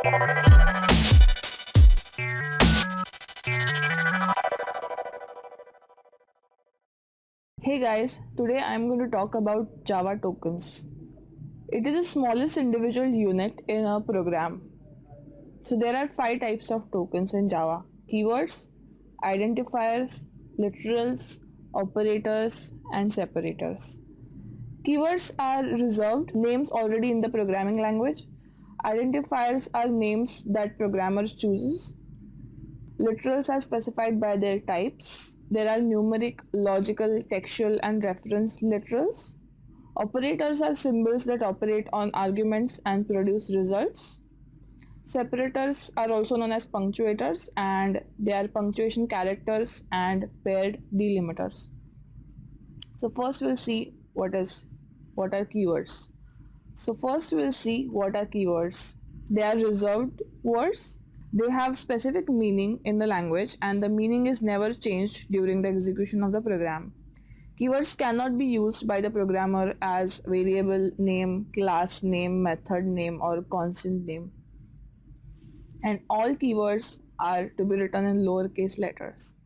Hey guys, today I'm going to talk about Java tokens. It is the smallest individual unit in a program. So there are five types of tokens in Java: keywords, identifiers, literals, operators, and separators. Keywords are reserved names already in the programming language. Identifiers are names that programmers chooses. Literals are specified by their types. There are numeric, logical, textual, and reference literals. Operators are symbols that operate on arguments and produce results. Separators are also known as punctuators, and they are punctuation characters and paired delimiters. So first we'll see what are keywords. So first we'll see what are keywords. They are reserved words. They have specific meaning in the language and the meaning is never changed during the execution of the program. Keywords cannot be used by the programmer as variable name, class name, method name, or constant name. And all keywords are to be written in lowercase letters.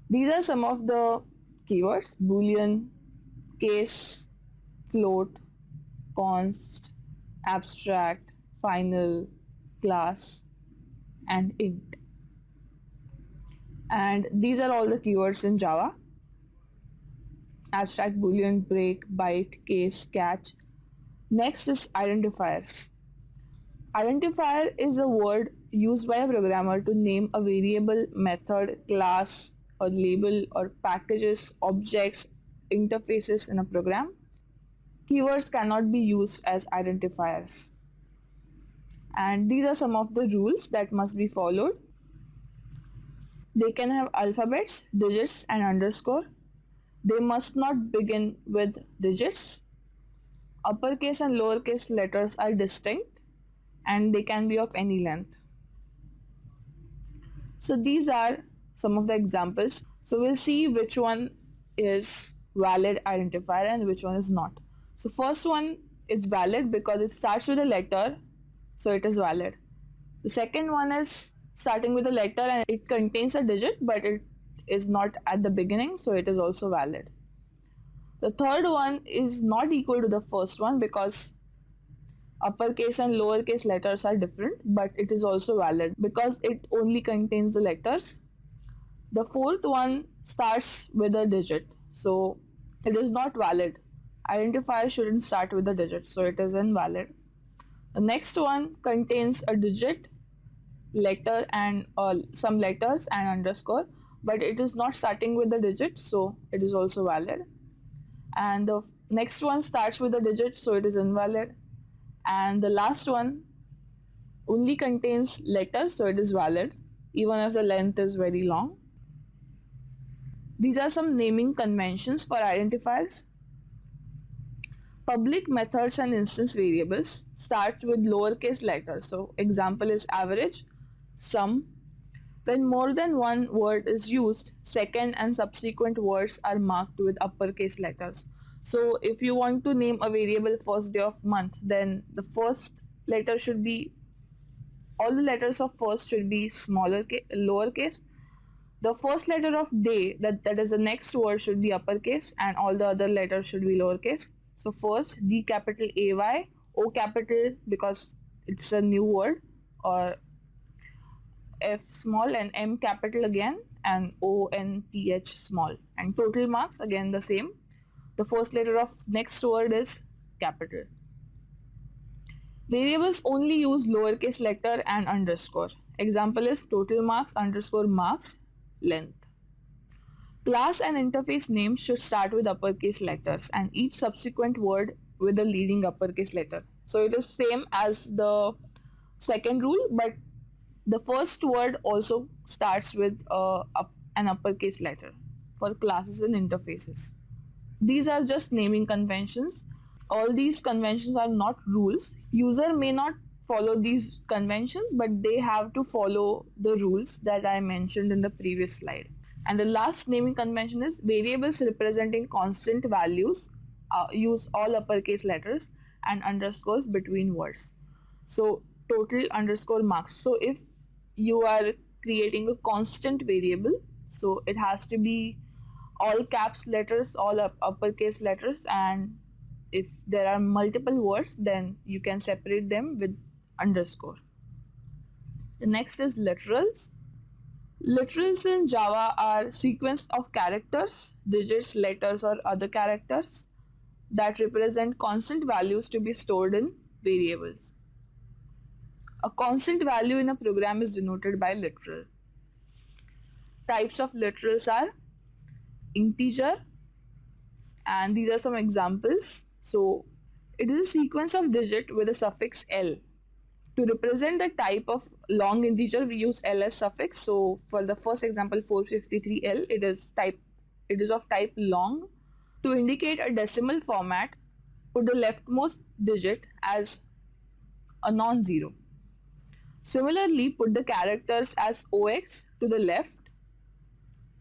These are some of the keywords: boolean, case, float, const, abstract, final, class, and int. And these are all the keywords in Java: abstract, boolean, break, byte, case, catch. Next is identifiers. Identifier is a word used by a programmer to name a variable, method, class, or label, or packages, objects, interfaces in a program. Keywords cannot be used as identifiers. And these are some of the rules that must be followed. They can have alphabets, digits, and underscore. They must not begin with digits. Uppercase and lowercase letters are distinct and they can be of any length. So these are some of the examples. So we'll see which one is valid identifier and which one is not. So first one is valid because it starts with a letter, so it is valid. The second one is starting with a letter and it contains a digit but it is not at the beginning, so it is also valid. The third one is not equal to the first one because uppercase and lowercase letters are different, but it is also valid because it only contains the letters. The fourth one starts with a digit, so it is not valid. Identifier shouldn't start with a digit, so it is invalid. The next one contains a digit, letter, and some letters and underscore, but it is not starting with the digit, so it is also valid. And the next one starts with a digit, so it is invalid. And the last one only contains letters, so it is valid, even if the length is very long. These are some naming conventions for identifiers. Public methods and instance variables start with lowercase letters. So example is average, sum. When more than one word is used, second and subsequent words are marked with uppercase letters. So if you want to name a variable first day of month, then the first letter should be, all the letters of first should be lowercase. The first letter of day, that is the next word, should be uppercase and all the other letters should be lowercase. So first D capital AY, O capital because it's a new word, or F small, and M capital again, and ONTH small. And total marks again the same. The first letter of next word is capital. Variables only use lowercase letter and underscore. Example is total marks underscore marks length. Class and interface names should start with uppercase letters and each subsequent word with a leading uppercase letter. So it is same as the second rule, but the first word also starts with an uppercase letter for classes and interfaces. These are just naming conventions. All these conventions are not rules. User may not follow these conventions, but they have to follow the rules that I mentioned in the previous slide. And the last naming convention is variables representing constant values use all uppercase letters and underscores between words. So total underscore marks. So if you are creating a constant variable, so it has to be all caps letters, all uppercase letters, and if there are multiple words, then you can separate them with underscore. The next is literals. Literals in Java are sequence of characters, digits, letters, or other characters that represent constant values to be stored in variables. A constant value in a program is denoted by literal. Types of literals are integer, and these are some examples. So it is a sequence of digit with a suffix L. To represent the type of long integer, we use L as suffix. So for the first example, 453L, it is of type long. To indicate a decimal format, put the leftmost digit as a non-zero. Similarly, put the characters as OX to the left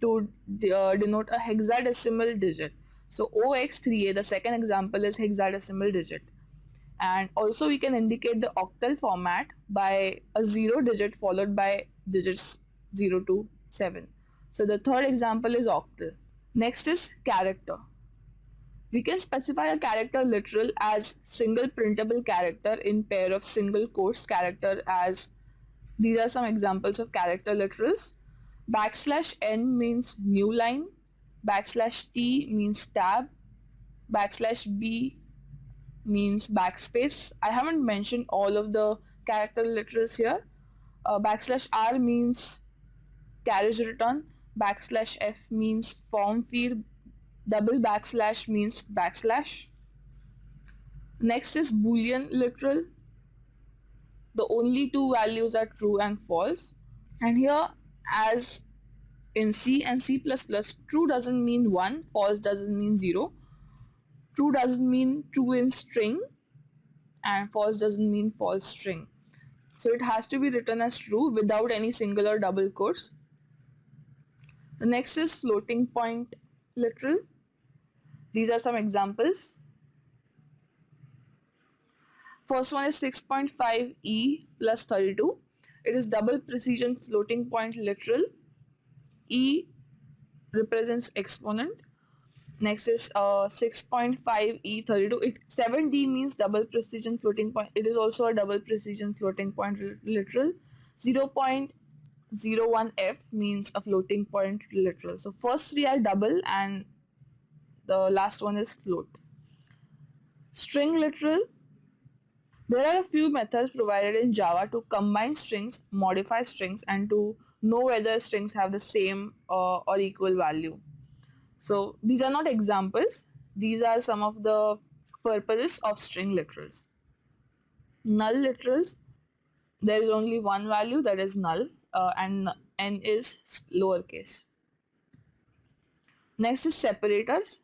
to denote a hexadecimal digit. So OX3A, the second example, is hexadecimal digit. And also we can indicate the octal format by a 0 digit followed by digits 0 to 7. So the third example is octal. Next is character. We can specify a character literal as single printable character in pair of single quotes character as these are some examples of character literals. \n means new line, \t means tab, \b means backspace. I haven't mentioned all of the character literals here. \r means carriage return, \f means form field, double backslash means backslash. Next is Boolean literal. The only two values are true and false. And here, as in C and C++, true doesn't mean 1, false doesn't mean 0. True doesn't mean true in string, and false doesn't mean false string. So it has to be written as true without any single or double quotes. The next is floating point literal. These are some examples. First one is 6.5e plus 32. It is double precision floating point literal. E represents exponent. Next is 6.5e32. 7d means double precision floating point. It is also a double precision floating point literal. 0.01f means a floating point literal. So first three are double and the last one is float. String literal. There are a few methods provided in Java to combine strings, modify strings, and to know whether strings have the same or equal value. So these are not examples. These are some of the purposes of string literals. Null literals. There is only one value, that is null, and n is lowercase. Next is separators.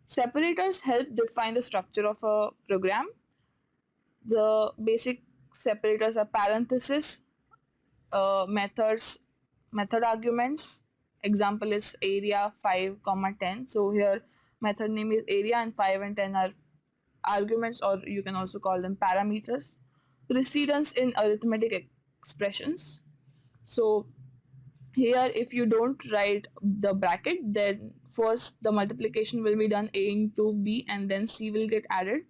Separators help define the structure of a program. The basic separators are parentheses, method arguments. Example is area 5, 10. So here method name is area and 5 and 10 are arguments, or you can also call them parameters. Precedence in arithmetic expressions. So here if you don't write the bracket, then first the multiplication will be done a into b and then c will get added.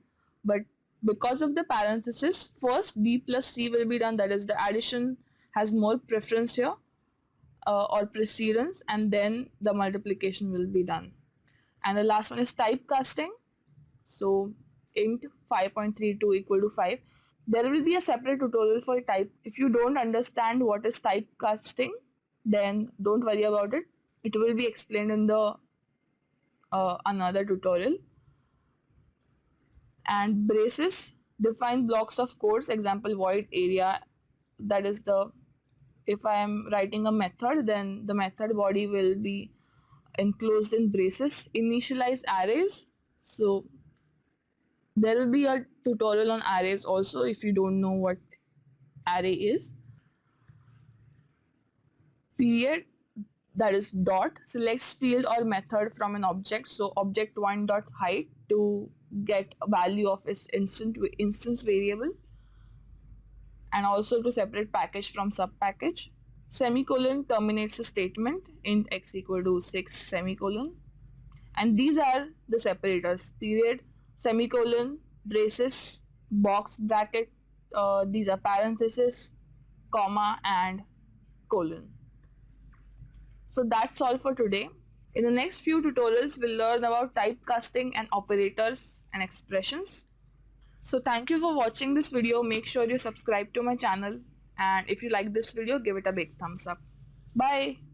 But because of the parenthesis, first b plus c will be done, that is the addition has more preference here or precedence, and then the multiplication will be done. And the last one is typecasting. So int 5.32 equal to 5. There will be a separate tutorial for type. If you don't understand what is typecasting, then don't worry about it. It will be explained in the another tutorial. And braces define blocks of codes. Example void area, that is the, if I am writing a method, then the method body will be enclosed in braces. Initialize arrays. So there will be a tutorial on arrays also if you don't know what array is. Period, that is dot, selects field or method from an object. So object1 dot height to get a value of its instance variable. and also to separate package from sub-package. Semicolon terminates a statement in x equal to 6 semicolon. And these are the separators: period, semicolon, braces, box bracket, these are parentheses, comma, and colon. So that's all for today. In the next few tutorials, we'll learn about typecasting and operators and expressions. So thank you for watching this video. Make sure you subscribe to my channel, and if you like this video, give it a big thumbs up. Bye.